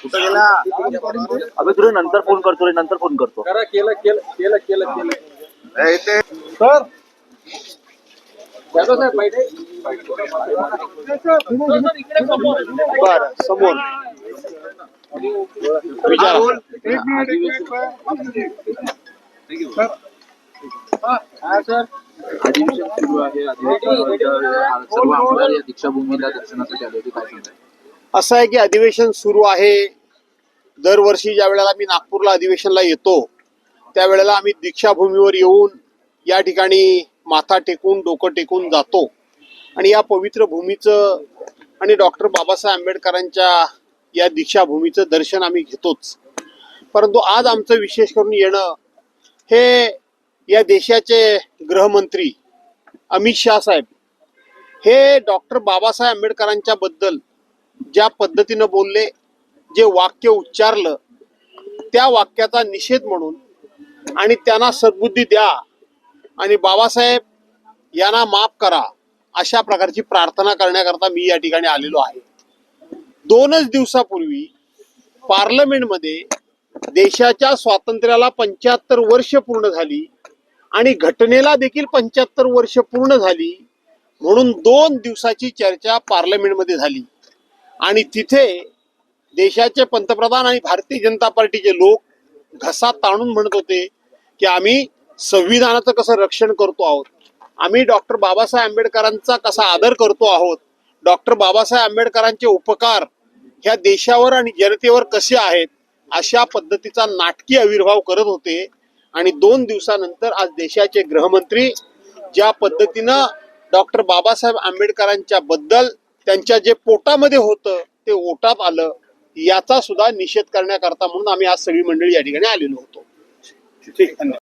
कुठं गेला? अबे तुला नंतर फोन करतो रे, नंतर फोन करतो. केलं सर बर समोर विचार. अधिवेशन सुरू आहे. सर्व आमदार या दीक्षाभूमीला दर्शनासाठी आले होते, काय सांगताय? असं आहे की अधिवेशन सुरू आहे. दरवर्षी ज्या वेळेला मी नागपूरला अधिवेशनला येतो त्यावेळेला आम्ही दीक्षाभूमीवर येऊन या ठिकाणी माथा टेकून डोकं टेकून जातो आणि या पवित्र भूमीचं आणि डॉक्टर बाबासाहेब आंबेडकरांच्या या दीक्षाभूमीचं दर्शन आम्ही घेतोच. परंतु आज आमचं विशेष करून येणं हे या देशाचे गृहमंत्री अमित शाह साहेब हे डॉक्टर बाबासाहेब आंबेडकरांच्या बद्दल ज्या पद्धतीनं बोलले, जे वाक्य उच्चारलं, त्या वाक्याचा निषेध म्हणून आणि त्यांना सद्बुद्धी द्या आणि बाबासाहेब यांना माफ करा अशा प्रकारची प्रार्थना करण्याकरता मी या ठिकाणी आलेलो आहे. 2च दिवसापूर्वी पार्लमेंटमध्ये देशाच्या स्वातंत्र्याला 75 वर्ष पूर्ण झाली आणि घटनेला देखील 75 वर्ष पूर्ण झाली म्हणून 2 दिवसाची चर्चा पार्लमेंटमध्ये झाली आणि तिथे देशाचे पंतप्रधान आणि भारतीय जनता पार्टीचे लोक घसा ताणून म्हणत होते की आम्ही संविधानाचं कसं रक्षण करतो आहोत, आम्ही डॉक्टर बाबासाहेब आंबेडकरांचा कसा आदर करतो आहोत, डॉक्टर बाबासाहेब आंबेडकरांचे उपकार ह्या देशावर आणि जनतेवर कसे आहेत, अशा पद्धतीचा नाटकी आविर्भाव करत होते. आणि 2 दिवसानंतर आज देशाचे गृहमंत्री ज्या पद्धतीनं डॉक्टर बाबासाहेब आंबेडकरांच्या बद्दल त्यांच्या जे पोटामध्ये होतं ते ओटात आलं, याचा सुद्धा निषेध करण्याकरता म्हणून आम्ही आज सगळी मंडळी या ठिकाणी आलेलो होतो. ठीक.